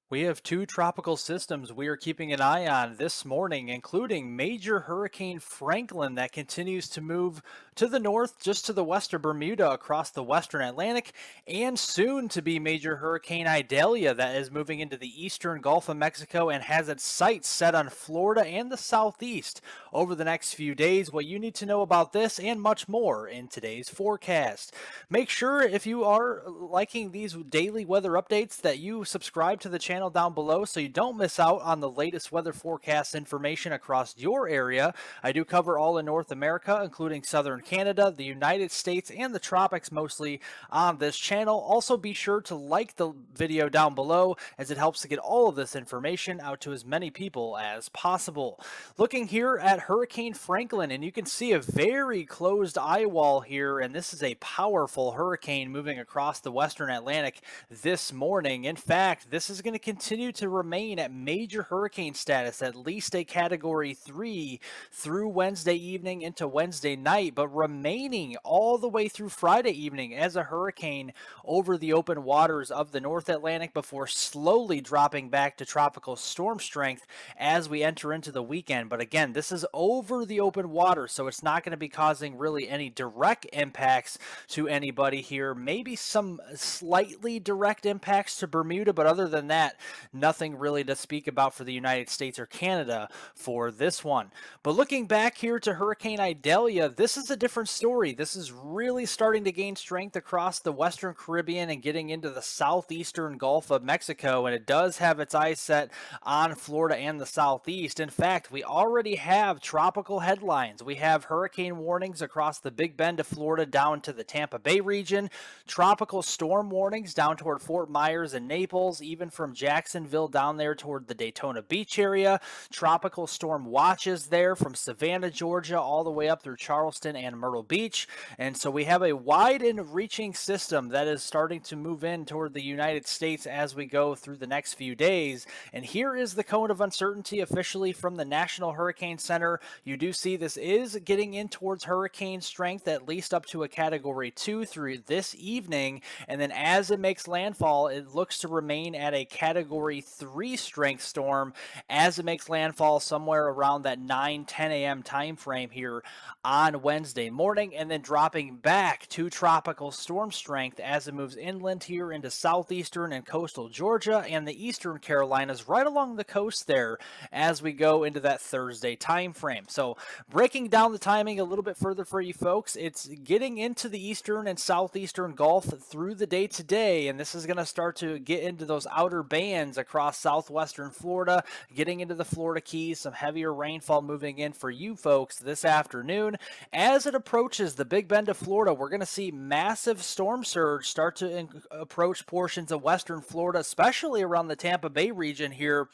We have two tropical systems we are keeping an eye on this morning, including Major Hurricane Franklin that continues to move to the north, just to the west of Bermuda across the western Atlantic, and soon to be Major Hurricane Idalia that is moving into the eastern Gulf of Mexico and has its sights set on Florida and the southeast over the next few days. What you need to know about this and much more in today's forecast. Make sure if you are liking these daily weather updates that you subscribe to the channel down below so you don't miss out on the latest weather forecast information across your area. I do cover all in North America, including southern Canada, the United States, and the tropics mostly on this channel. Also, be sure to like the video down below as it helps to get all of this information out to as many people as possible. Looking here at Hurricane Franklin, and you can see a very closed eye wall here, and this is a powerful hurricane moving across the western Atlantic this morning. In fact, this is going to continue to remain at major hurricane status, at least a category 3 through Wednesday evening into Wednesday night, but remaining all the way through Friday evening as a hurricane over the open waters of the North Atlantic before slowly dropping back to tropical storm strength as we enter into the weekend. But again, this is over the open water, so it's not going to be causing really any direct impacts to anybody here. Maybe some slightly direct impacts to Bermuda, but other than that, nothing really to speak about for the United States or Canada for this one. But looking back here to Hurricane Idalia, this is a different story. This is really starting to gain strength across the Western Caribbean and getting into the southeastern Gulf of Mexico, and it does have its eyes set on Florida and the southeast. In fact, we already have tropical headlines. We have hurricane warnings across the Big Bend of Florida down to the Tampa Bay region, tropical storm warnings down toward Fort Myers and Naples, even from Jacksonville down there toward the Daytona Beach area, tropical storm watches there from Savannah, Georgia, all the way up through Charleston and Myrtle Beach. And so we have a wide and reaching system that is starting to move in toward the United States as we go through the next few days. And here is the cone of uncertainty officially from the National Hurricane Center. You do see this is getting in towards hurricane strength, at least up to a category 2 through this evening. And then as it makes landfall, it looks to remain at a category 3 strength storm as it makes landfall somewhere around that 9-10 a.m. time frame here on Wednesday morning, and then dropping back to tropical storm strength as it moves inland here into southeastern and coastal Georgia and the eastern Carolinas, right along the coast there as we go into that Thursday time frame. So breaking down the timing a little bit further for you folks, it's getting into the eastern and southeastern Gulf through the day today, and this is going to start to get into those outer bands across southwestern Florida, getting into the Florida Keys, some heavier rainfall moving in for you folks this afternoon. As it approaches the Big Bend of Florida, we're going to see massive storm surge start to approach portions of western Florida, especially around the Tampa Bay region here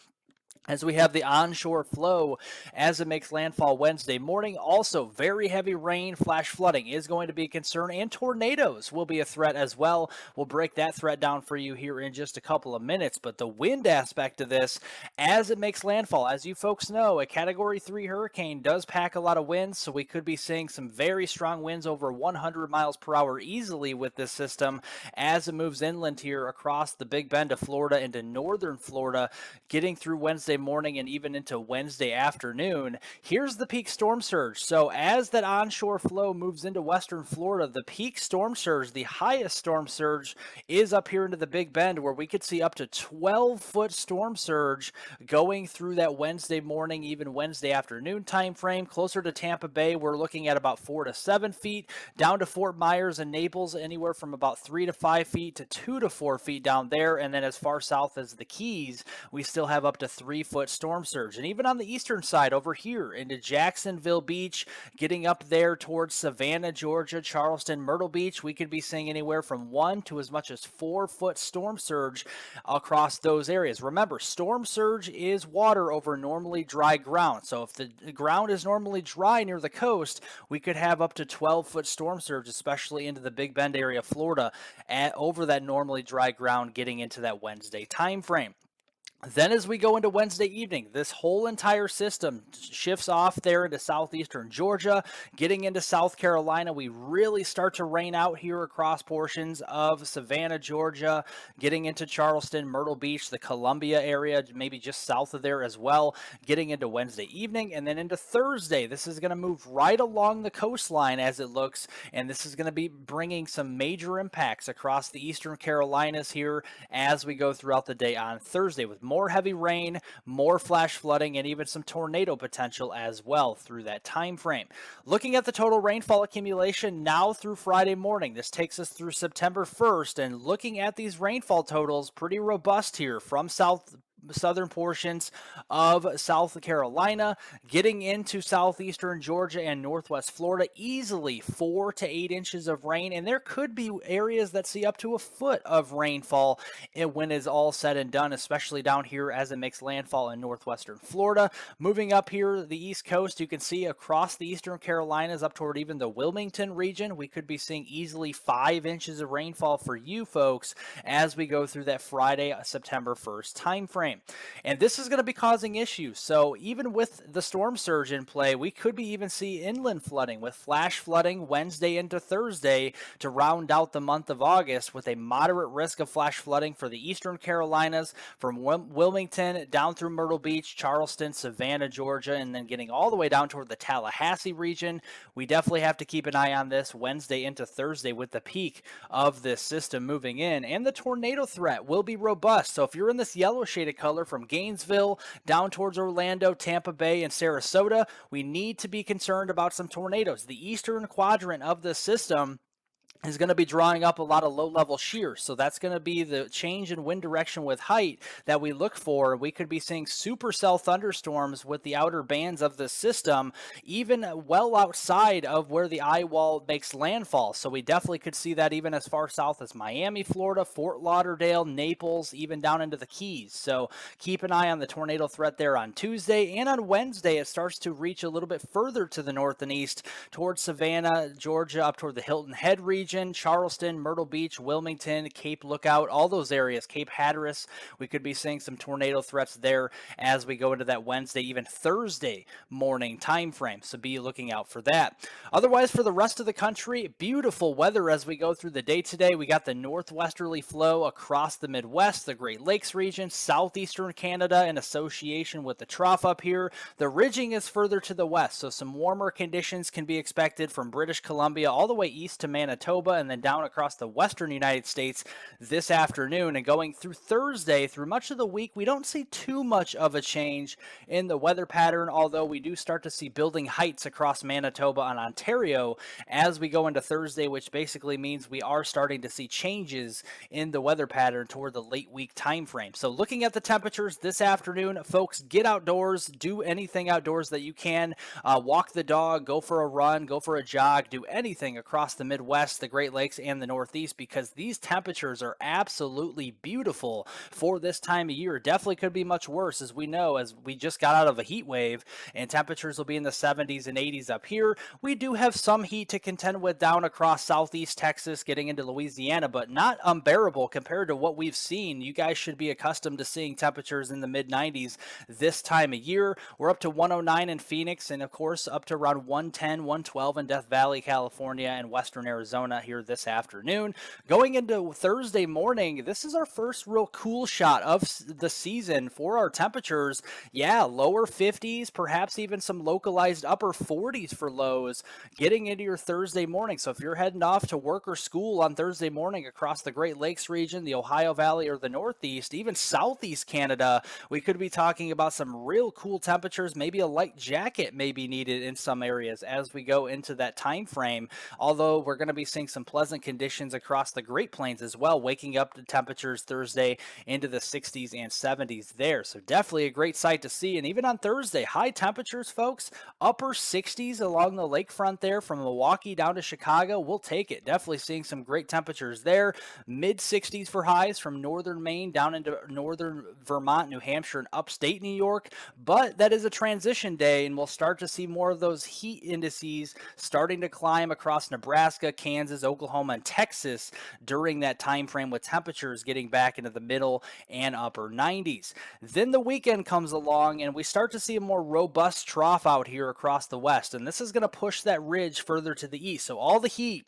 as we have the onshore flow as it makes landfall Wednesday morning. Also, very heavy rain, flash flooding is going to be a concern, and tornadoes will be a threat as well. We'll break that threat down for you here in just a couple of minutes. But the wind aspect of this, as it makes landfall, as you folks know, a Category 3 hurricane does pack a lot of winds, so we could be seeing some very strong winds over 100 miles per hour easily with this system as it moves inland here across the Big Bend of Florida into northern Florida, getting through Wednesday morning and even into Wednesday afternoon. Here's the peak storm surge. So as that onshore flow moves into western Florida, the peak storm surge, the highest storm surge, is up here into the Big Bend, where we could see up to 12-foot storm surge going through that Wednesday morning, even Wednesday afternoon time frame. Closer to Tampa Bay, we're looking at about 4 to 7 feet, down to Fort Myers and Naples, anywhere from about 3 to 5 feet to 2 to 4 feet down there. And then as far south as the Keys, we still have up to 3-foot storm surge. And even on the eastern side over here into Jacksonville Beach, getting up there towards Savannah, Georgia, Charleston, Myrtle Beach, we could be seeing anywhere from 1 to as much as 4-foot storm surge across those areas. Remember, storm surge is water over normally dry ground. So if the ground is normally dry near the coast, we could have up to 12-foot storm surge, especially into the Big Bend area of Florida, over that normally dry ground getting into that Wednesday time frame. Then, as we go into Wednesday evening, this whole entire system shifts off there into southeastern Georgia, getting into South Carolina. We really start to rain out here across portions of Savannah, Georgia, getting into Charleston, Myrtle Beach, the Columbia area, maybe just south of there as well, getting into Wednesday evening. And then into Thursday, this is going to move right along the coastline as it looks, and this is going to be bringing some major impacts across the eastern Carolinas here as we go throughout the day on Thursday, with more heavy rain, more flash flooding, and even some tornado potential as well through that time frame. Looking at the total rainfall accumulation now through Friday morning, this takes us through September 1st, and looking at these rainfall totals, pretty robust here from southern portions of South Carolina, getting into southeastern Georgia and northwest Florida, easily 4 to 8 inches of rain. And there could be areas that see up to a foot of rainfall when it's all said and done, especially down here as it makes landfall in northwestern Florida. Moving up here, the East Coast, you can see across the eastern Carolinas up toward even the Wilmington region, we could be seeing easily 5 inches of rainfall for you folks as we go through that Friday, September 1st time frame. And this is going to be causing issues. So even with the storm surge in play, we could be even see inland flooding with flash flooding Wednesday into Thursday to round out the month of August, with a moderate risk of flash flooding for the eastern Carolinas from Wilmington down through Myrtle Beach, Charleston, Savannah, Georgia, and then getting all the way down toward the Tallahassee region. We definitely have to keep an eye on this Wednesday into Thursday with the peak of this system moving in. And the tornado threat will be robust. So if you're in this yellow shaded color from Gainesville down towards Orlando, Tampa Bay, and Sarasota, we need to be concerned about some tornadoes. The eastern quadrant of the system is going to be drawing up a lot of low-level shear. So that's going to be the change in wind direction with height that we look for. We could be seeing supercell thunderstorms with the outer bands of the system, even well outside of where the eye wall makes landfall. So we definitely could see that even as far south as Miami, Florida, Fort Lauderdale, Naples, even down into the Keys. So keep an eye on the tornado threat there on Tuesday. And on Wednesday, it starts to reach a little bit further to the north and east towards Savannah, Georgia, up toward the Hilton Head region, Charleston, Myrtle Beach, Wilmington, Cape Lookout, all those areas, Cape Hatteras. We could be seeing some tornado threats there as we go into that Wednesday, even Thursday morning time frame. So be looking out for that. Otherwise, for the rest of the country, beautiful weather as we go through the day today. We got the northwesterly flow across the Midwest, the Great Lakes region, southeastern Canada in association with the trough up here. The ridging is further to the west, so some warmer conditions can be expected from British Columbia all the way east to Manitoba, and then down across the western United States this afternoon. And going through Thursday, through much of the week, we don't see too much of a change in the weather pattern, although we do start to see building heights across Manitoba and Ontario as we go into Thursday, which basically means we are starting to see changes in the weather pattern toward the late week time frame. So looking at the temperatures this afternoon, folks, get outdoors, do anything outdoors that you can. Walk the dog, go for a run, go for a jog, do anything across the Midwest, the Great Lakes, and the Northeast, because these temperatures are absolutely beautiful for this time of year. Definitely could be much worse, as we know, as we just got out of a heat wave, and temperatures will be in the 70s and 80s up here. We do have some heat to contend with down across southeast Texas, getting into Louisiana, but not unbearable compared to what we've seen. You guys should be accustomed to seeing temperatures in the mid 90s this time of year. We're up to 109 in Phoenix, and of course up to around 110, 112 in Death Valley, California, and western Arizona here this afternoon. Going into Thursday morning, this is our first real cool shot of the season for our temperatures. Yeah, lower 50s, perhaps even some localized upper 40s for lows getting into your Thursday morning. So if you're heading off to work or school on Thursday morning across the Great Lakes region, the Ohio Valley, or the Northeast, even Southeast Canada, we could be talking about some real cool temperatures. Maybe a light jacket may be needed in some areas as we go into that time frame. Although we're going to be seeing some pleasant conditions across the Great Plains as well, waking up to temperatures Thursday into the 60s and 70s there. So definitely a great sight to see. And even on Thursday, high temperatures, folks, upper 60s along the lakefront there from Milwaukee down to Chicago. We'll take it. Definitely seeing some great temperatures there. Mid 60s for highs from northern Maine down into northern Vermont, New Hampshire, and upstate New York. But that is a transition day, and we'll start to see more of those heat indices starting to climb across Nebraska, Kansas, Kansas, Oklahoma, and Texas during that time frame, with temperatures getting back into the middle and upper 90s. Then the weekend comes along and we start to see a more robust trough out here across the west, and this is going to push that ridge further to the east. So all the heat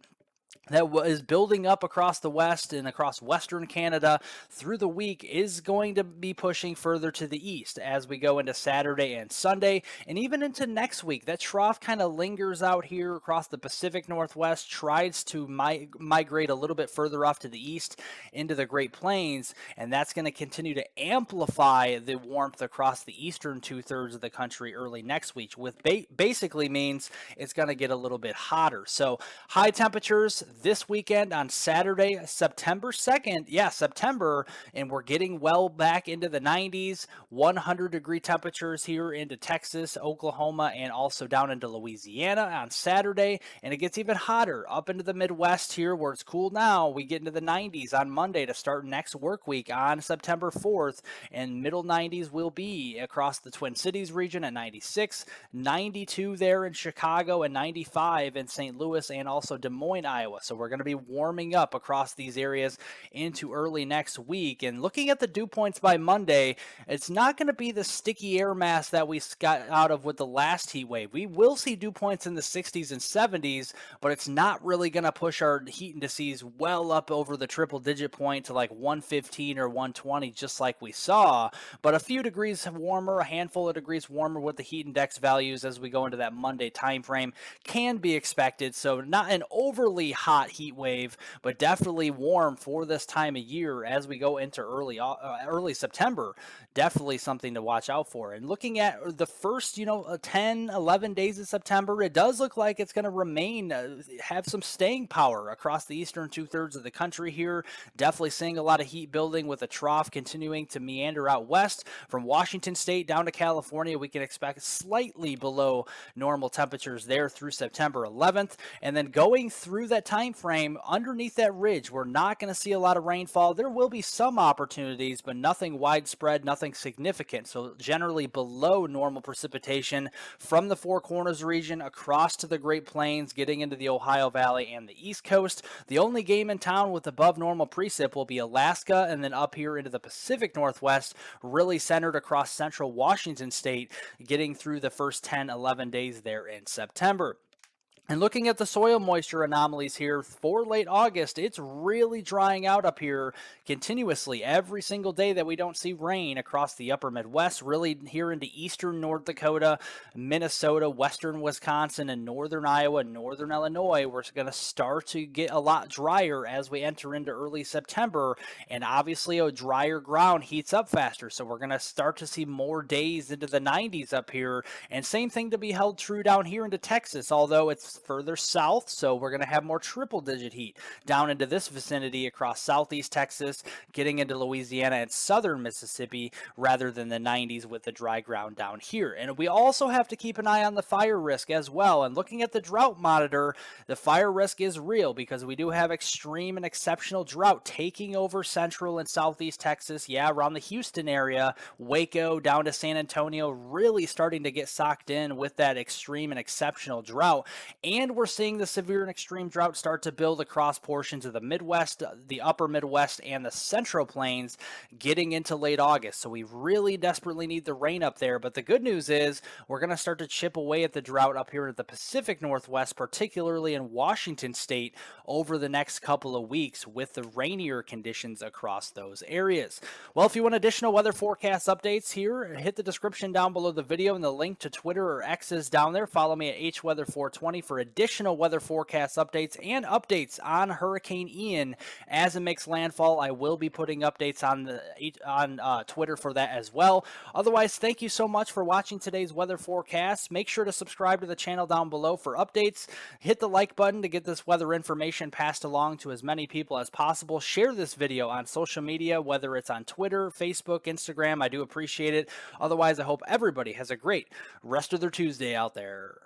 that is building up across the west and across western Canada through the week is going to be pushing further to the east as we go into Saturday and Sunday, and even into next week. That trough kind of lingers out here across the Pacific Northwest, tries to migrate a little bit further off to the east into the Great Plains, and that's going to continue to amplify the warmth across the eastern two-thirds of the country early next week, with basically means it's going to get a little bit hotter. So high temperatures this weekend on Saturday, September 2nd. Yeah, September, and we're getting well back into the 90s, 100-degree temperatures here into Texas, Oklahoma, and also down into Louisiana on Saturday. And it gets even hotter up into the Midwest here where it's cool now. We get into the 90s on Monday to start next work week on September 4th, and middle 90s will be across the Twin Cities region at 96, 92 there in Chicago, and 95 in St. Louis and also Des Moines, Iowa. So we're going to be warming up across these areas into early next week. And looking at the dew points by Monday, it's not going to be the sticky air mass that we got out of with the last heat wave. We will see dew points in the 60s and 70s, but it's not really going to push our heat indices well up over the triple digit point to like 115 or 120, just like we saw. But a few degrees warmer, a handful of degrees warmer with the heat index values as we go into that Monday time frame can be expected. So not an overly hot heat wave, but definitely warm for this time of year as we go into early September. Definitely something to watch out for. And looking at the first 10 11 days of September, it does look like it's going to remain have some staying power across the eastern two-thirds of the country here. Definitely seeing a lot of heat building, with a trough continuing to meander out west from Washington State down to California. We can expect slightly below normal temperatures there through September 11th, and then going through that time frame underneath that ridge, we're not going to see a lot of rainfall. There will be some opportunities, but nothing widespread, nothing significant. So generally below normal precipitation from the Four Corners region across to the Great Plains, getting into the Ohio Valley and the East Coast. The only game in town with above normal precip will be Alaska, and then up here into the Pacific Northwest, really centered across central Washington State, getting through the first 10, 11 days there in September. And looking at the soil moisture anomalies here for late August, it's really drying out up here continuously every single day that we don't see rain across the upper Midwest, really here into eastern North Dakota, Minnesota, western Wisconsin, and northern Iowa, northern Illinois. We're going to start to get a lot drier as we enter into early September, and obviously a drier ground heats up faster, so we're going to start to see more days into the 90s up here, and same thing to be held true down here into Texas, although it's further south, so we're going to have more triple digit heat down into this vicinity across southeast Texas, getting into Louisiana and southern Mississippi, rather than the 90s with the dry ground down here. And we also have to keep an eye on the fire risk as well. And looking at the drought monitor, the fire risk is real because we do have extreme and exceptional drought taking over central and southeast Texas. Yeah, around the Houston area, Waco down to San Antonio, really starting to get socked in with that extreme and exceptional drought. And we're seeing the severe and extreme drought start to build across portions of the Midwest, the upper Midwest, and the Central Plains getting into late August. So we really desperately need the rain up there. But the good news is we're going to start to chip away at the drought up here in the Pacific Northwest, particularly in Washington State, over the next couple of weeks with the rainier conditions across those areas. Well, if you want additional weather forecast updates here, hit the description down below the video and the link to Twitter or X is down there. Follow me at HWeather420 for additional weather forecast updates and updates on Hurricane Ian as it makes landfall. I will be putting updates on Twitter for that as well. Otherwise, thank you so much for watching today's weather forecast. Make sure to subscribe to the channel down below for updates. Hit the like button to get this weather information passed along to as many people as possible. Share this video on social media, whether it's on Twitter, Facebook, Instagram. I do appreciate it. Otherwise, I hope everybody has a great rest of their Tuesday out there.